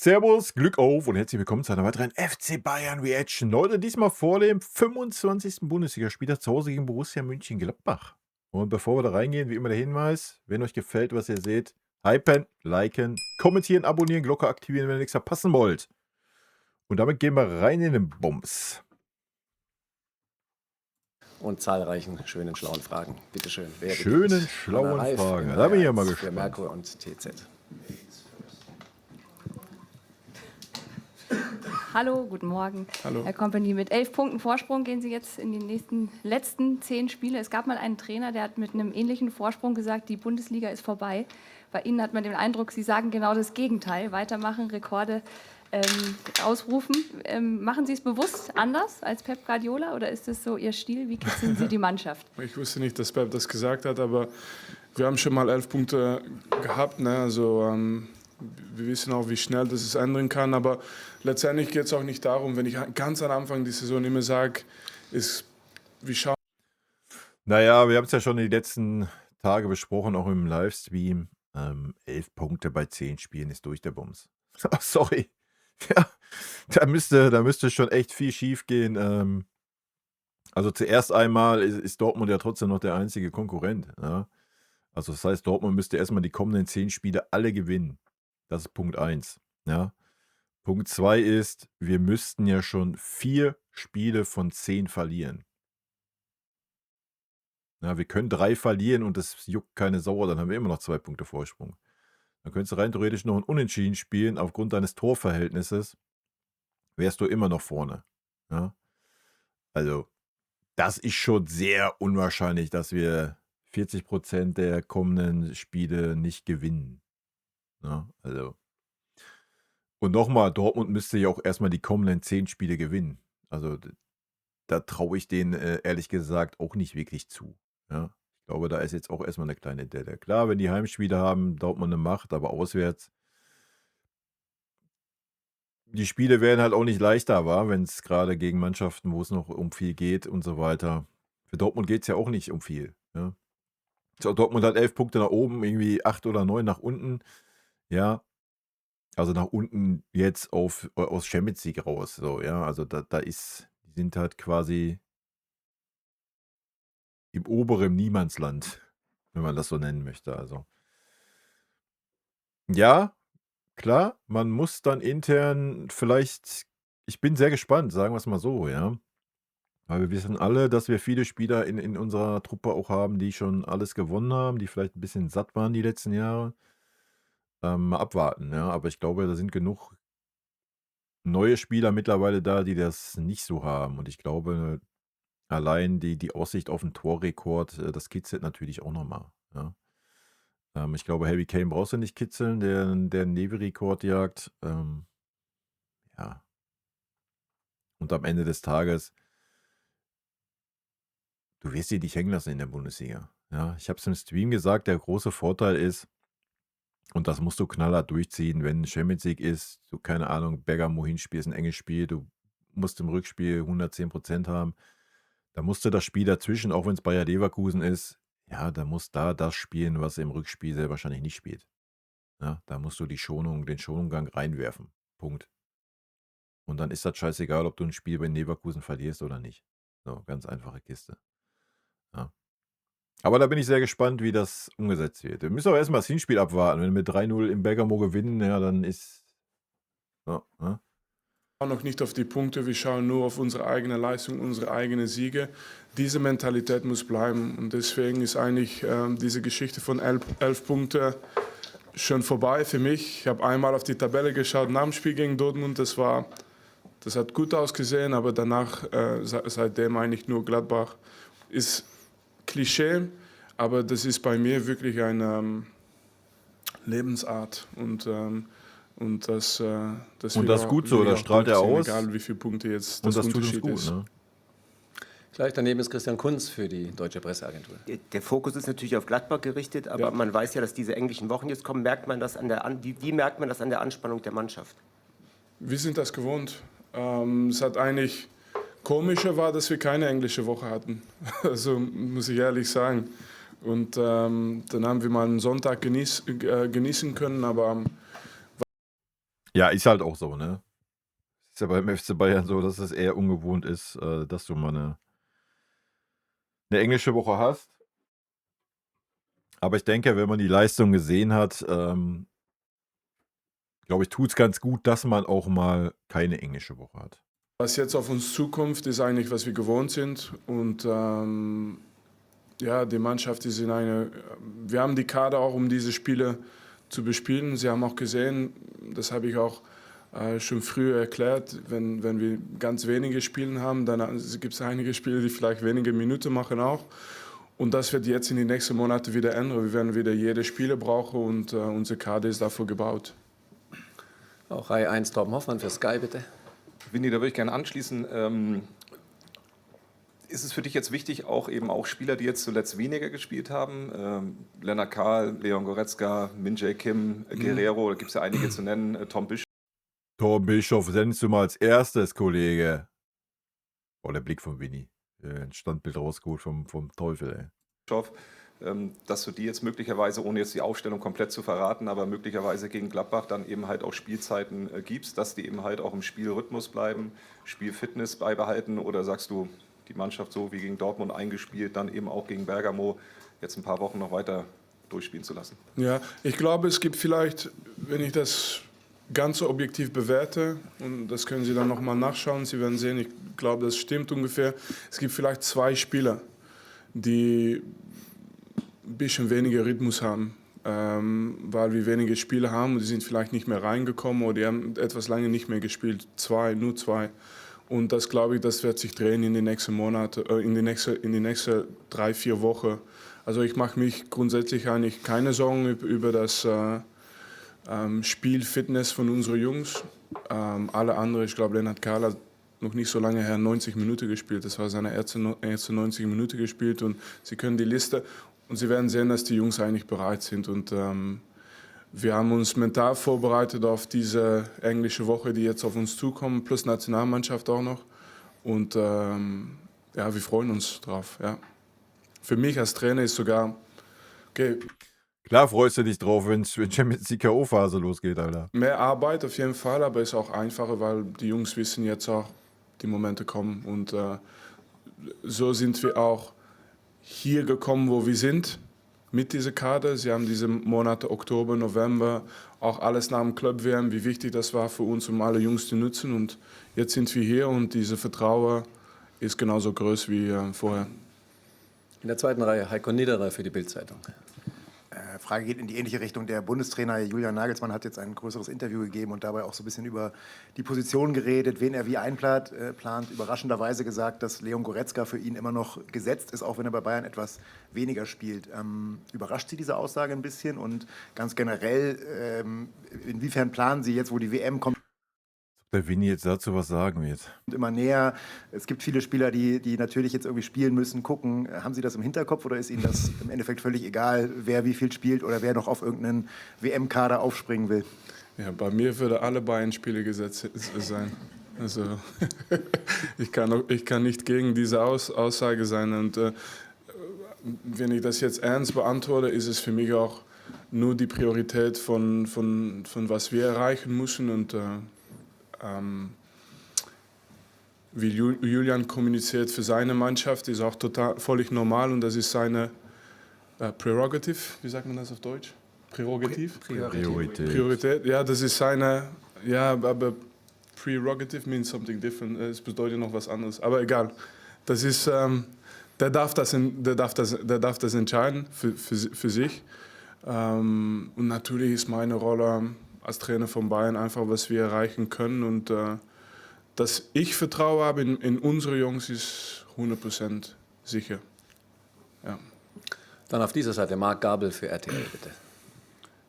Servus, Glück auf und herzlich willkommen zu einer weiteren FC Bayern Reaction. Leute, diesmal vor dem 25. Bundesligaspiel zu Hause gegen Borussia Mönchengladbach. Und bevor wir da reingehen, wie immer der Hinweis, wenn euch gefällt, was ihr seht, hypen, liken, kommentieren, abonnieren, Glocke aktivieren, wenn ihr nichts verpassen wollt. Und damit gehen wir rein in den Bums. Und zahlreichen schönen, schlauen Fragen. Bitte schön. Wer Schönen, beginnt? schlauen Anna Reif Fragen. in Da bin ich ja Reihe mal 1 für gespannt. Merkur und TZ. Hallo, guten Morgen. Hallo. Herr Kompany, mit 11 Punkten Vorsprung gehen Sie jetzt in die letzten 10 Spiele. Es gab mal einen Trainer, der hat mit einem ähnlichen Vorsprung gesagt, die Bundesliga ist vorbei. Bei Ihnen hat man den Eindruck, Sie sagen genau das Gegenteil. Weitermachen, Rekorde ausrufen. Machen Sie es bewusst anders als Pep Guardiola oder ist das so Ihr Stil? Wie kitzeln Sie die Mannschaft? Ich wusste nicht, dass Pep das gesagt hat, aber wir haben schon mal 11 Punkte gehabt. Ne? Also, wir wissen auch, wie schnell das es ändern kann. Aber letztendlich geht es auch nicht darum, wenn ich ganz am Anfang der Saison immer sage, wir schauen. Naja, wir haben es ja schon die letzten Tage besprochen, auch im Livestream. 11 Punkte bei 10 Spielen ist durch der Bums. Ach, sorry. Ja, da müsste schon echt viel schief gehen. Also zuerst einmal ist Dortmund ja trotzdem noch der einzige Konkurrent. Ja? Also das heißt, Dortmund müsste erstmal die kommenden 10 Spiele alle gewinnen. Das ist Punkt 1. Ja? Punkt 2 ist, wir müssten ja schon 4 Spiele von 10 verlieren. Ja, wir können 3 verlieren und das juckt keine Sau, dann haben wir immer noch 2 Punkte Vorsprung. Dann könntest du rein theoretisch noch ein Unentschieden spielen. Aufgrund deines Torverhältnisses wärst du immer noch vorne. Ja? Also, das ist schon sehr unwahrscheinlich, dass wir 40% der kommenden Spiele nicht gewinnen. Ja? Also. Und nochmal, Dortmund müsste ja auch erstmal die kommenden 10 Spiele gewinnen. Also, da traue ich denen ehrlich gesagt auch nicht wirklich zu. Ja? Ich glaube, da ist jetzt auch erstmal eine kleine Delle. Klar, wenn die Heimspiele haben, Dortmund eine Macht, aber auswärts. Die Spiele werden halt auch nicht leichter, wenn es gerade gegen Mannschaften, wo es noch um viel geht und so weiter. Für Dortmund geht es ja auch nicht um viel. Ja? So, Dortmund hat 11 Punkte nach oben, irgendwie 8 oder 9 nach unten. Ja, also nach unten jetzt aus Champions League raus. So, ja, also die sind halt quasi im oberen Niemandsland, wenn man das so nennen möchte. Also. Ja, klar, man muss dann intern vielleicht, ich bin sehr gespannt, sagen wir es mal so, ja. Weil wir wissen alle, dass wir viele Spieler in unserer Truppe auch haben, die schon alles gewonnen haben, die vielleicht ein bisschen satt waren die letzten Jahre. Mal abwarten, ja. Aber ich glaube, da sind genug neue Spieler mittlerweile da, die das nicht so haben. Und ich glaube, allein die Aussicht auf einen Torrekord, das kitzelt natürlich auch nochmal. Ja. Ich glaube, Harry Kane brauchst du nicht kitzeln, der einen Nevi-Rekord jagt. Ja. Und am Ende des Tages, du wirst sie nicht hängen lassen in der Bundesliga. Ja. Ich habe es im Stream gesagt, der große Vorteil ist, und das musst du knallhart durchziehen, wenn Champions League ist, du, keine Ahnung, Bergamo hinspielst, ein enges Spiel, du musst im Rückspiel 110% haben. Da musst du das Spiel dazwischen, auch wenn es Bayer Leverkusen ist, ja, da musst da das spielen, was im Rückspiel sehr wahrscheinlich nicht spielt. Ja, da musst du den Schonungsgang reinwerfen. Punkt. Und dann ist das scheißegal, ob du ein Spiel bei Leverkusen verlierst oder nicht. So, ganz einfache Kiste. Ja. Aber da bin ich sehr gespannt, wie das umgesetzt wird. Wir müssen aber erstmal das Hinspiel abwarten. Wenn wir mit 3-0 im Bergamo gewinnen, ja, dann ist. Ja, ja. Wir schauen noch nicht auf die Punkte, wir schauen nur auf unsere eigene Leistung, unsere eigenen Siege. Diese Mentalität muss bleiben und deswegen ist eigentlich diese Geschichte von 11 Punkte schon vorbei für mich. Ich habe einmal auf die Tabelle geschaut nach dem Spiel gegen Dortmund, das hat gut ausgesehen, aber danach seitdem eigentlich nur Gladbach. Ist Klischee, aber das ist bei mir wirklich eine Lebensart und das Und das ist gut so, das strahlt er aus. Egal wie viele Punkte jetzt Und das das tut uns Unterschied gut, ist. ne? Gleich daneben ist Christian Kunz für die Deutsche Presseagentur. Der Fokus ist natürlich auf Gladbach gerichtet, aber Ja. man weiß ja, dass diese englischen Wochen jetzt kommen. Merkt man das wie merkt man das an der Anspannung der Mannschaft? Wir sind das gewohnt. Es hat eigentlich komischer war, dass wir keine englische Woche hatten. Also muss ich ehrlich sagen. Und dann haben wir mal einen Sonntag genießen können, aber Ja, ist halt auch so, ne? Ist ja beim FC Bayern so, dass es eher ungewohnt ist, dass du mal eine englische Woche hast. Aber ich denke, wenn man die Leistung gesehen hat, glaube ich, tut es ganz gut, dass man auch mal keine englische Woche hat. Was jetzt auf uns zukommt, ist eigentlich, was wir gewohnt sind. Und ja, die Mannschaft ist wir haben die Kader auch, um diese Spiele zu bespielen. Sie haben auch gesehen, das habe ich auch schon früher erklärt, wenn wir ganz wenige Spiele haben, dann gibt es einige Spiele, die vielleicht wenige Minuten machen auch. Und das wird jetzt in den nächsten Monaten wieder ändern. Wir werden wieder jede Spiele brauchen und unser Kader ist dafür gebaut. Auch Reihe 1, Torben Hoffmann für Sky, bitte. Winnie, da würde ich gerne anschließen. Ist es für dich jetzt wichtig, auch Spieler, die jetzt zuletzt weniger gespielt haben, Lennart Kahl, Leon Goretzka, Min-Jae Kim, Guerrero, da gibt es ja einige zu nennen, Tom Bischof, sendest du mal als erstes, Kollege. Oh, der Blick von Winnie. Ein Standbild rausgeholt vom Teufel, ey. Bischof, dass du die jetzt möglicherweise, ohne jetzt die Aufstellung komplett zu verraten, aber möglicherweise gegen Gladbach dann eben halt auch Spielzeiten gibst, dass die eben halt auch im Spielrhythmus bleiben, Spielfitness beibehalten, oder sagst du, die Mannschaft so wie gegen Dortmund eingespielt, dann eben auch gegen Bergamo jetzt ein paar Wochen noch weiter durchspielen zu lassen? Ja, ich glaube, es gibt vielleicht, wenn ich das ganz objektiv bewerte, und das können Sie dann nochmal nachschauen, Sie werden sehen, ich glaube, das stimmt ungefähr, es gibt vielleicht 2 Spieler, die ein bisschen weniger Rhythmus haben, weil wir wenige Spiele haben und die sind vielleicht nicht mehr reingekommen oder die haben etwas lange nicht mehr gespielt, nur 2. Und das, glaube ich, das wird sich drehen in den nächsten Monaten, in die nächsten 3-4 Wochen. Also ich mache mich grundsätzlich eigentlich keine Sorgen über das Spielfitness von unseren Jungs. Alle anderen, ich glaube, Lennart Kahl hat noch nicht so lange her 90 Minuten gespielt. Das war seine erste 90 Minuten gespielt und Sie können die Liste und Sie werden sehen, dass die Jungs eigentlich bereit sind. Und wir haben uns mental vorbereitet auf diese englische Woche, die jetzt auf uns zukommt, plus Nationalmannschaft auch noch. Und ja, wir freuen uns drauf. Ja. Für mich als Trainer ist sogar, okay, Klar freust du dich drauf, wenn Champions League K.O.-Phase losgeht, Alter. mehr Arbeit auf jeden Fall, aber es ist auch einfacher, weil die Jungs wissen jetzt auch, die Momente kommen. Und so sind wir auch hier gekommen, wo wir sind, mit dieser Kader. Sie haben diese Monate Oktober, November, auch alles nach dem Club-WM, wie wichtig das war für uns, um alle Jungs zu nutzen. Und jetzt sind wir hier und diese Vertrauen ist genauso groß wie vorher. In der zweiten Reihe Heiko Niederer für die Bild-Zeitung. Frage geht in die ähnliche Richtung. Der Bundestrainer Julian Nagelsmann hat jetzt ein größeres Interview gegeben und dabei auch so ein bisschen über die Position geredet, wen er wie einplant. Überraschenderweise gesagt, dass Leon Goretzka für ihn immer noch gesetzt ist, auch wenn er bei Bayern etwas weniger spielt. Überrascht Sie diese Aussage ein bisschen? Und ganz generell, inwiefern planen Sie jetzt, wo die WM kommt, Der Winnie jetzt dazu was sagen wird. immer näher? Es gibt viele Spieler, die natürlich jetzt irgendwie spielen müssen, gucken. Haben Sie das im Hinterkopf oder ist Ihnen das im Endeffekt völlig egal, wer wie viel spielt oder wer noch auf irgendeinen WM-Kader aufspringen will? Ja, bei mir würde alle Bayern-Spiele gesetzt sein. Also ich kann nicht gegen diese Aussage sein. Und wenn ich das jetzt ernst beantworte, ist es für mich auch nur die Priorität von was wir erreichen müssen. Und wie Julian kommuniziert für seine Mannschaft, ist auch völlig normal und das ist seine Prerogative. Wie sagt man das auf Deutsch? Prerogativ? Priorität. Ja, das ist seine. Ja, aber Prerogative means something different. Es bedeutet noch was anderes. Aber egal. Das ist. Der darf das entscheiden für sich. Und natürlich ist meine Rolle als Trainer von Bayern einfach, was wir erreichen können. Und dass ich Vertrauen habe in unsere Jungs, ist 100% sicher. Ja. Dann auf dieser Seite Marc Gabel für RTL, bitte.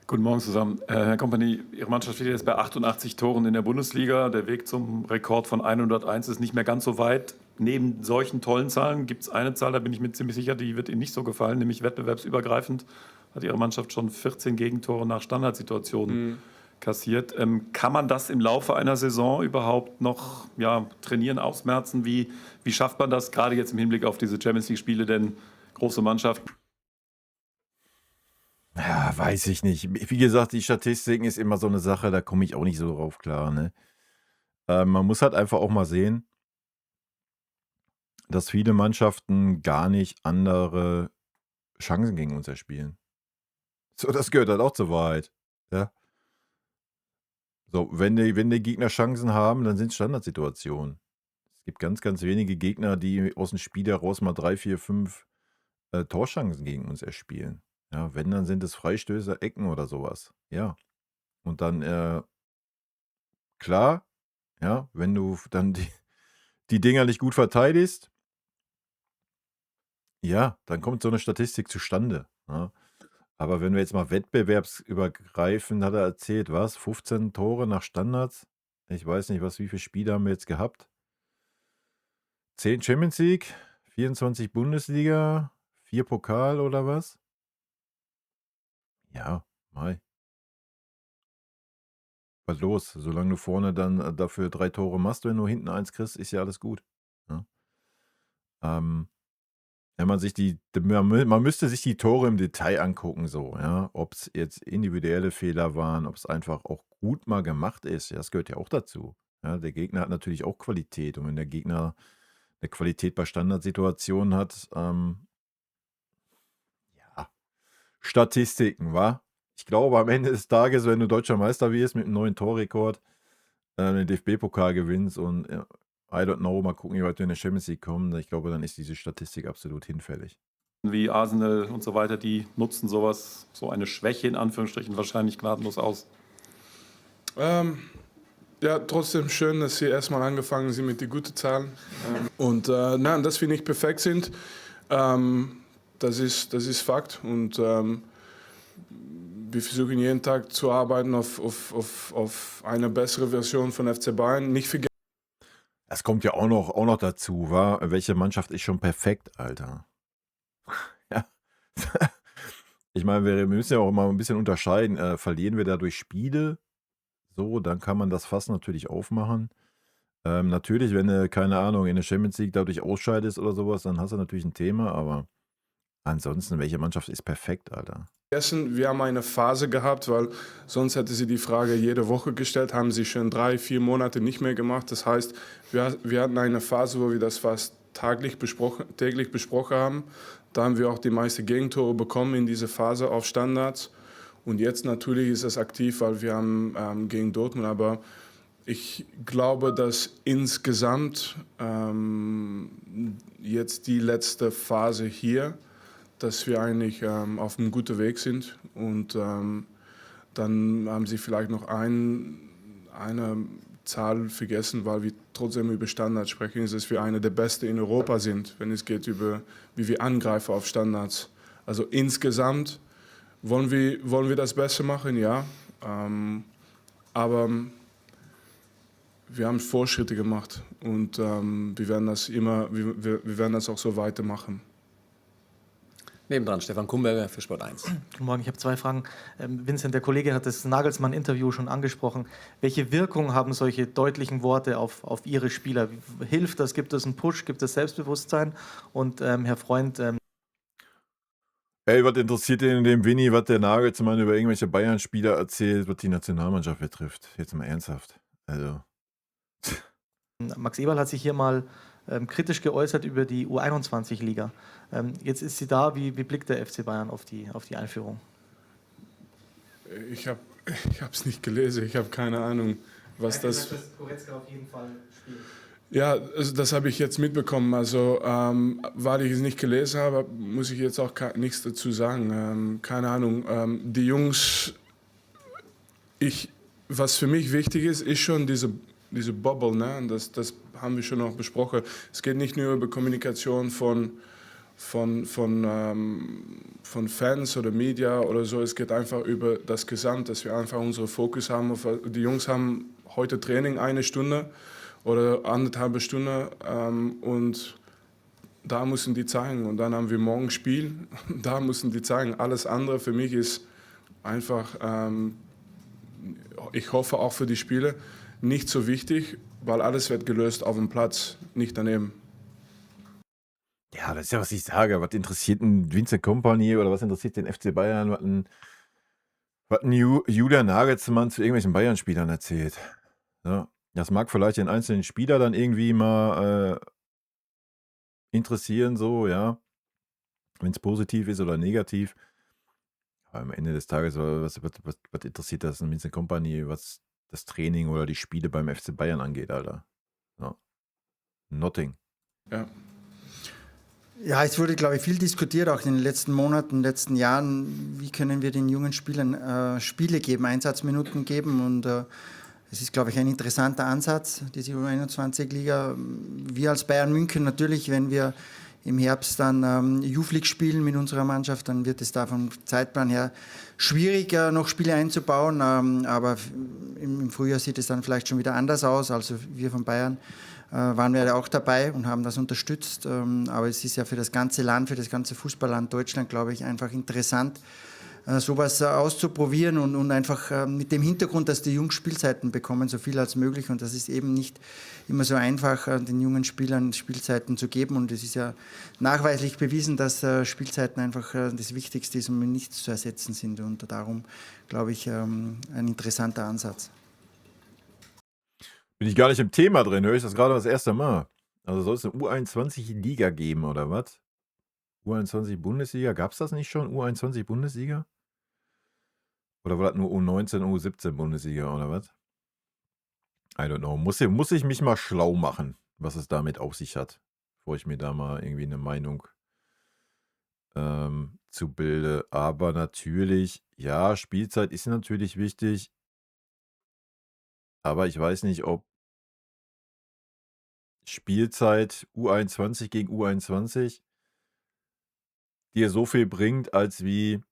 Guten Morgen zusammen. Herr Kompany, Ihre Mannschaft steht jetzt bei 88 Toren in der Bundesliga. Der Weg zum Rekord von 101 ist nicht mehr ganz so weit. Neben solchen tollen Zahlen gibt es eine Zahl, da bin ich mir ziemlich sicher, die wird Ihnen nicht so gefallen, nämlich wettbewerbsübergreifend hat Ihre Mannschaft schon 14 Gegentore nach Standardsituationen kassiert. Kann man das im Laufe einer Saison überhaupt noch trainieren, ausmerzen? Wie schafft man das gerade jetzt im Hinblick auf diese Champions League-Spiele, denn große Mannschaften? Ja, Ja, weiß ich nicht. Wie gesagt, die Statistiken ist immer so eine Sache, da komme ich auch nicht so drauf klar, ne? Man muss halt einfach auch mal sehen, dass viele Mannschaften gar nicht andere Chancen gegen uns erspielen. So, das gehört halt auch zur Wahrheit, ja? So, wenn die Gegner Chancen haben, dann sind's Standardsituationen. Es gibt ganz, ganz wenige Gegner, die aus dem Spiel heraus mal 3, 4, 5 Torchancen gegen uns erspielen. Ja, wenn, dann sind es Freistöße, Ecken oder sowas. Ja. Und dann, klar, ja, wenn du dann die Dinger nicht gut verteidigst, ja, dann kommt so eine Statistik zustande, ne? Aber wenn wir jetzt mal wettbewerbsübergreifend, hat er erzählt, was? 15 Tore nach Standards? Ich weiß nicht, wie viele Spiele haben wir jetzt gehabt? 10 Champions League, 24 Bundesliga, 4 Pokal oder was? Ja, mei. Was los? Solange du vorne dann dafür 3 Tore machst, wenn du hinten 1 kriegst, ist ja alles gut, ne? Wenn man sich man müsste sich die Tore im Detail angucken, so, ja. Ob es jetzt individuelle Fehler waren, ob es einfach auch gut mal gemacht ist. Ja, das gehört ja auch dazu. Ja, der Gegner hat natürlich auch Qualität. Und wenn der Gegner eine Qualität bei Standardsituationen hat, ja, Statistiken, wa? Ich glaube, am Ende des Tages, wenn du deutscher Meister wirst mit einem neuen Torrekord, den DFB-Pokal gewinnst und I don't know, mal gucken, wie weit wir in der Champions League kommen. Ich glaube, dann ist diese Statistik absolut hinfällig. Wie Arsenal und so weiter, die nutzen sowas, so eine Schwäche in Anführungsstrichen wahrscheinlich gnadenlos aus. Ja, trotzdem schön, dass Sie erstmal angefangen sind mit den guten Zahlen. Und nein, dass wir nicht perfekt sind, das ist Fakt. Und wir versuchen jeden Tag zu arbeiten auf eine bessere Version von FC Bayern. Nicht vergessen. Das kommt ja auch noch dazu, wa? Welche Mannschaft ist schon perfekt, Alter? Ja. Ich meine, wir müssen ja auch immer ein bisschen unterscheiden. Verlieren wir dadurch Spiele? So, dann kann man das Fass natürlich aufmachen. Natürlich, wenn du, keine Ahnung, in der Champions League dadurch ausscheidest oder sowas, dann hast du natürlich ein Thema, aber ansonsten, welche Mannschaft ist perfekt, Alter? Wir haben eine Phase gehabt, weil sonst hätte sie die Frage jede Woche gestellt, haben sie schon 3, 4 Monate nicht mehr gemacht. Das heißt, wir hatten eine Phase, wo wir das fast täglich besprochen haben. Da haben wir auch die meisten Gegentore bekommen in dieser Phase auf Standards. Und jetzt natürlich ist es aktiv, weil wir haben gegen Dortmund, aber ich glaube, dass insgesamt jetzt die letzte Phase hier, dass wir eigentlich auf einem guten Weg sind. Und dann haben Sie vielleicht noch eine Zahl vergessen, weil wir trotzdem über Standards sprechen, ist, dass wir eine der Besten in Europa sind, wenn es geht über, wie wir angreifen auf Standards. Also insgesamt wollen wir das besser machen, ja. Aber wir haben Fortschritte gemacht und wir werden das auch so weitermachen. Nebendran Stefan Kumberger für Sport 1. Guten Morgen, ich habe 2 Fragen. Vincent, der Kollege hat das Nagelsmann-Interview schon angesprochen. Welche Wirkung haben solche deutlichen Worte auf Ihre Spieler? Hilft das? Gibt es einen Push? Gibt es Selbstbewusstsein? Und Herr Freund... Ey, was interessiert denn dem Winnie, was der Nagelsmann über irgendwelche Bayern-Spieler erzählt, was die Nationalmannschaft betrifft? Jetzt mal ernsthaft. Also. Max Eberl hat sich hier mal kritisch geäußert über die U21-Liga. Jetzt ist sie da. Wie blickt der FC Bayern auf die Einführung? Ich habe es nicht gelesen. Ich habe keine Ahnung, was das... Dass Goretzka auf jeden Fall spielt. Ja, also das habe ich jetzt mitbekommen. Also, weil ich es nicht gelesen habe, muss ich jetzt auch nichts dazu sagen. Keine Ahnung. Die Jungs, was für mich wichtig ist, ist schon diese Bubble. Ne? Das haben wir schon noch besprochen. Es geht nicht nur über Kommunikation von Fans oder Media oder so. Es geht einfach über das Gesamt, dass wir einfach unseren Fokus haben. Die Jungs haben heute Training 1 Stunde oder 1,5 Stunden und da müssen die zeigen. Und dann haben wir morgen Spiel, da müssen die zeigen. Alles andere für mich ist einfach, ich hoffe auch für die Spiele, nicht so wichtig, weil alles wird gelöst auf dem Platz, nicht daneben. Ja, das ist ja, was ich sage. Was interessiert ein Vincent Kompany oder was interessiert den FC Bayern, was ein was ein Julian Nagelsmann zu irgendwelchen Bayern-Spielern erzählt. Ja, das mag vielleicht den einzelnen Spieler dann irgendwie mal interessieren, so, ja, wenn es positiv ist oder negativ. Aber am Ende des Tages, was interessiert das ein Vincent Kompany, was das Training oder die Spiele beim FC Bayern angeht, Alter? Ja. Nothing. Ja. Ja, es wurde, glaube ich, viel diskutiert, auch in den letzten Monaten, letzten Jahren. Wie können wir den jungen Spielern Spiele geben, Einsatzminuten geben? Und es ist, glaube ich, ein interessanter Ansatz, diese U21-Liga. Wir als Bayern München natürlich, wenn wir im Herbst dann Youth League spielen mit unserer Mannschaft, dann wird es da vom Zeitplan her schwierig, noch Spiele einzubauen. Aber im Frühjahr sieht es dann vielleicht schon wieder anders aus. Also wir von Bayern waren wir ja auch dabei und haben das unterstützt. Aber es ist ja für das ganze Land, für das ganze Fußballland Deutschland, glaube ich, einfach interessant, sowas auszuprobieren und einfach mit dem Hintergrund, dass die Jungs Spielzeiten bekommen, so viel als möglich. Und das ist eben nicht immer so einfach, den jungen Spielern Spielzeiten zu geben. Und es ist ja nachweislich bewiesen, dass Spielzeiten einfach das Wichtigste ist und mit nichts zu ersetzen sind. Und darum, glaube ich, ein interessanter Ansatz. Bin ich gar nicht im Thema drin, höre ich das gerade das erste Mal. Also soll es eine U21-Liga geben, oder was? U21-Bundesliga, gab es das nicht schon? U21-Bundesliga? Oder war das nur U19, U17-Bundesliga, oder was? I don't know. Muss ich mich mal schlau machen, was es damit auf sich hat, bevor ich mir da mal irgendwie eine Meinung zu bilde. Aber natürlich, ja, Spielzeit ist natürlich wichtig. Aber ich weiß nicht, ob Spielzeit U21 gegen U21 dir so viel bringt, als wie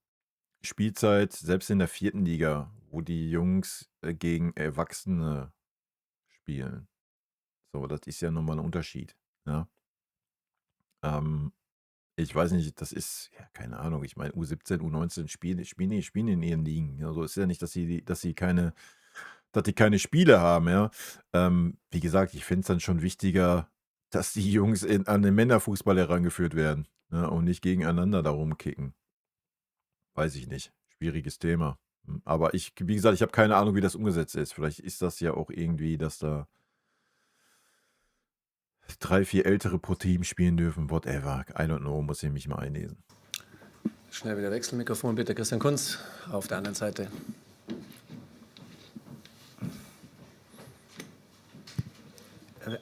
Spielzeit selbst in der 4. Liga, wo die Jungs gegen Erwachsene spielen. So, das ist ja nochmal ein Unterschied. Ja. Ich weiß nicht, das ist, ja, keine Ahnung, ich meine, U17, U19 spielen in ihren Ligen. Also es ist ja nicht, dass die keine Spiele haben, ja. Wie gesagt, ich finde es dann schon wichtiger, dass die Jungs an den Männerfußball herangeführt werden, ne, und nicht gegeneinander darum kicken. Weiß ich nicht. Schwieriges Thema. Aber wie gesagt, ich habe keine Ahnung, wie das umgesetzt ist. Vielleicht ist das ja auch irgendwie, dass da 3, 4 Ältere pro Team spielen dürfen. Whatever. I don't know. Muss ich mich mal einlesen. Schnell wieder Wechselmikrofon, bitte. Christian Kunz auf der anderen Seite.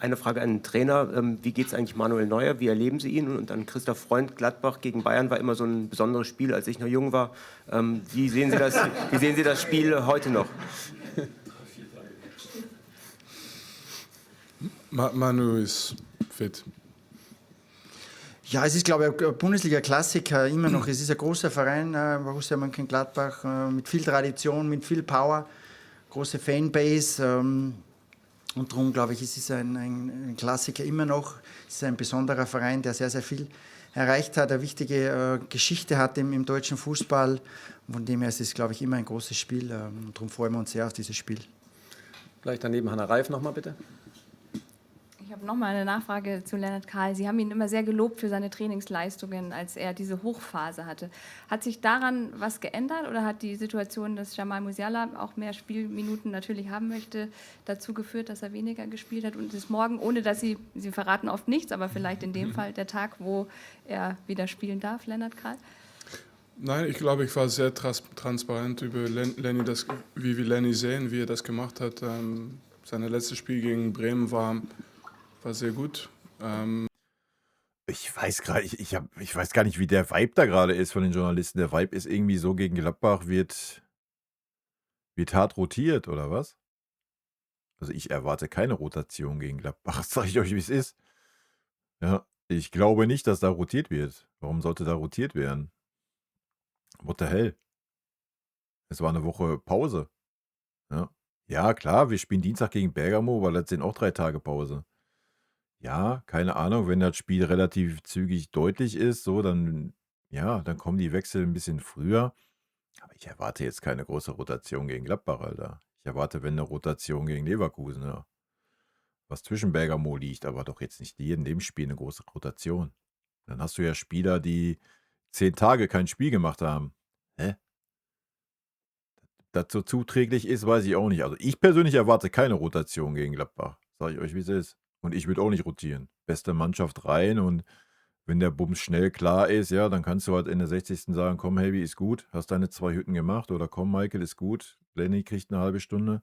Eine Frage an den Trainer. Wie geht es eigentlich Manuel Neuer? Wie erleben Sie ihn? Und dann Christoph Freund, Gladbach gegen Bayern war immer so ein besonderes Spiel, als ich noch jung war. Wie sehen Sie das Spiel heute noch? Manu ist fit. Ja, es ist, glaube ich, ein Bundesliga-Klassiker immer noch. Es ist ein großer Verein, Borussia Mönchengladbach, mit viel Tradition, mit viel Power, große Fanbase. Und darum, glaube ich, es ist ein Klassiker immer noch. Es ist ein besonderer Verein, der sehr, sehr viel erreicht hat, eine wichtige Geschichte hat im deutschen Fußball. Von dem her ist es, glaube ich, immer ein großes Spiel. Und darum freuen wir uns sehr auf dieses Spiel. Gleich daneben Hanna Reif nochmal, bitte. Ich habe nochmal eine Nachfrage zu Lennart Kahl. Sie haben ihn immer sehr gelobt für seine Trainingsleistungen, als er diese Hochphase hatte. Hat sich daran was geändert oder hat die Situation, dass Jamal Musiala auch mehr Spielminuten natürlich haben möchte, dazu geführt, dass er weniger gespielt hat und ist morgen, ohne dass Sie verraten oft nichts, aber vielleicht in dem Fall der Tag, wo er wieder spielen darf, Lennart Kahl? Nein, ich glaube, ich war sehr transparent über Lenny, wie wir Lenny sehen, wie er das gemacht hat. Sein letztes Spiel gegen Bremen war sehr gut. Ich weiß gar nicht, wie der Vibe da gerade ist von den Journalisten. Der Vibe ist irgendwie so, gegen Gladbach wird hart rotiert, oder was? Also ich erwarte keine Rotation gegen Gladbach, sage ich euch, wie es ist. Ja, ich glaube nicht, dass da rotiert wird. Warum sollte da rotiert werden? What the hell? Es war eine Woche Pause. Ja, klar, wir spielen Dienstag gegen Bergamo, weil das sind auch 3 Tage Pause. Ja, keine Ahnung, wenn das Spiel relativ zügig deutlich ist, so, dann kommen die Wechsel ein bisschen früher. Aber ich erwarte jetzt keine große Rotation gegen Gladbach, Alter. Ich erwarte, wenn, eine Rotation gegen Leverkusen, ja. Was zwischen Bergamo liegt, aber doch jetzt nicht in dem Spiel eine große Rotation. Dann hast du ja Spieler, die 10 Tage kein Spiel gemacht haben. Hä? das so zuträglich ist, weiß ich auch nicht. Also ich persönlich erwarte keine Rotation gegen Gladbach. Sage ich euch, wie es ist. Und ich würde auch nicht rotieren. Beste Mannschaft rein und wenn der Bums schnell klar ist, ja, dann kannst du halt in der 60. sagen, komm, Heavy, ist gut, hast deine 2 Hütten gemacht oder komm, Michael, ist gut, Lenny kriegt eine halbe Stunde.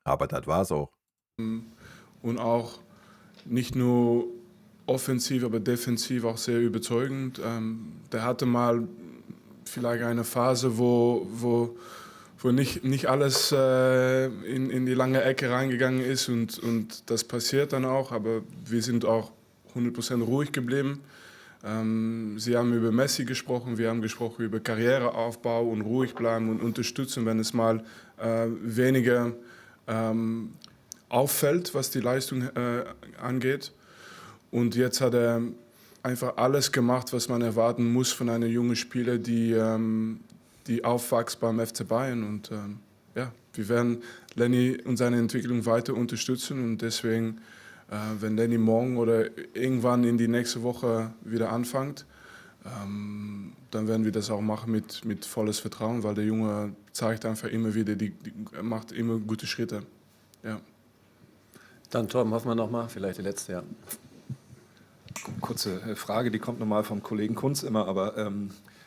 Aber das war's auch. Und auch nicht nur offensiv, aber defensiv auch sehr überzeugend. Der hatte mal vielleicht eine Phase, wo nicht alles in die lange Ecke reingegangen ist und das passiert dann auch, aber wir sind auch 100% ruhig geblieben. Sie haben über Messi gesprochen, wir haben gesprochen über Karriereaufbau und ruhig bleiben und unterstützen, wenn es mal weniger auffällt, was die Leistung angeht. Und jetzt hat er einfach alles gemacht, was man erwarten muss von einem jungen Spieler, die aufwächst beim FC Bayern. Und ja, wir werden Lenny und seine Entwicklung weiter unterstützen. Und deswegen, wenn Lenny morgen oder irgendwann in die nächste Woche wieder anfängt, dann werden wir das auch machen mit volles Vertrauen, weil der Junge zeigt einfach immer wieder, macht immer gute Schritte. Ja. Dann Torben Hoffmann nochmal, vielleicht die letzte, ja. Kurze Frage, die kommt nochmal vom Kollegen Kunz immer, aber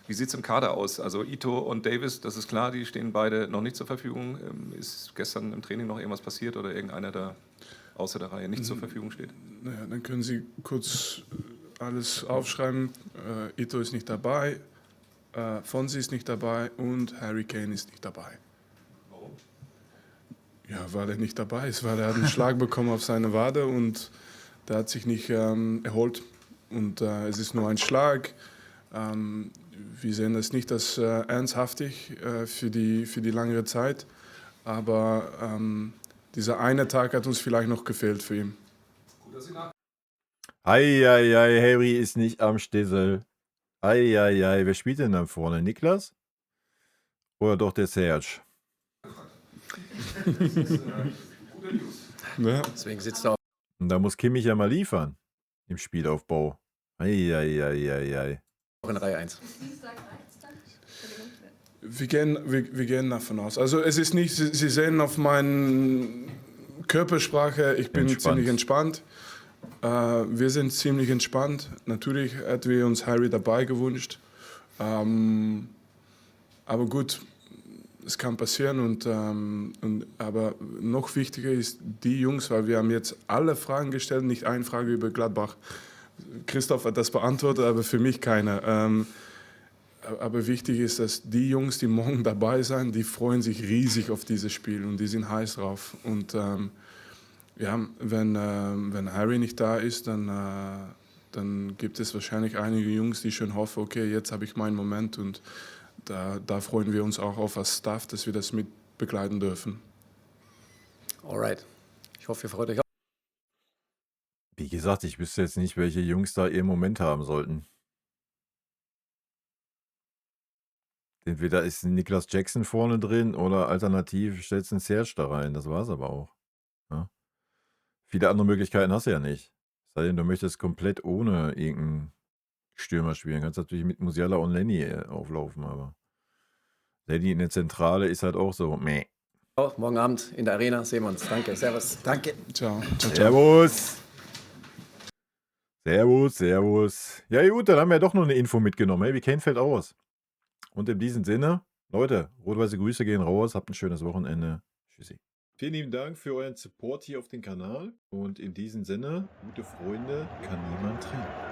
wie sieht es im Kader aus? Also Ito und Davis, das ist klar, die stehen beide noch nicht zur Verfügung. Ist gestern im Training noch irgendwas passiert oder irgendeiner da außer der Reihe nicht zur Verfügung steht? Naja, dann können Sie kurz alles aufschreiben. Ito ist nicht dabei, Fonsi ist nicht dabei und Harry Kane ist nicht dabei. Warum? Ja, weil er nicht dabei ist, weil er hat einen Schlag bekommen auf seine Wade und der hat sich nicht erholt. Und es ist nur ein Schlag. Wir sehen das nicht als ernsthaftig für die langere Zeit, aber dieser eine Tag hat uns vielleicht noch gefehlt für ihn. Eieiei, Harry ist nicht am Stissel. Eieiei, wer spielt denn da vorne? Niklas? Oder doch der Serge? Ja. Deswegen sitzt er Und da muss Kimmich ja mal liefern im Spielaufbau. Eieiei. auch in Reihe 1. Wir gehen davon aus. Also es ist nicht, Sie sehen auf meine Körpersprache, ich bin ziemlich entspannt. Wir sind ziemlich entspannt. Natürlich hätten wir uns Harry dabei gewünscht. Aber gut, es kann passieren. Aber noch wichtiger ist die Jungs, weil wir haben jetzt alle Fragen gestellt, nicht eine Frage über Gladbach. Christoph hat das beantwortet, aber für mich keine. Aber wichtig ist, dass die Jungs, die morgen dabei sind, die freuen sich riesig auf dieses Spiel und die sind heiß drauf. Und ja, wenn Harry nicht da ist, dann gibt es wahrscheinlich einige Jungs, die schon hoffen, okay, jetzt habe ich meinen Moment und da freuen wir uns auch auf als Staff, dass wir das mit begleiten dürfen. Alright. Ich hoffe, ihr freut euch auch. Wie gesagt, ich wüsste jetzt nicht, welche Jungs da ihren Moment haben sollten. Entweder ist Niklas Jackson vorne drin oder alternativ stellst du einen Serge da rein. Das war's aber auch. Ja. Viele andere Möglichkeiten hast du ja nicht. Es sei denn, du möchtest komplett ohne irgendeinen Stürmer spielen. Kannst natürlich mit Musiala und Lenny auflaufen, aber Lenny in der Zentrale ist halt auch so. Meh. Morgen Abend in der Arena sehen wir uns. Danke, servus. Danke. Ciao. Servus. Servus. Ja gut, dann haben wir ja doch noch eine Info mitgenommen. Hey, wie Kane fällt aus. Und in diesem Sinne, Leute, rot-weiße Grüße gehen raus. Habt ein schönes Wochenende. Tschüssi. Vielen lieben Dank für euren Support hier auf dem Kanal. Und in diesem Sinne, gute Freunde kann niemand trennen.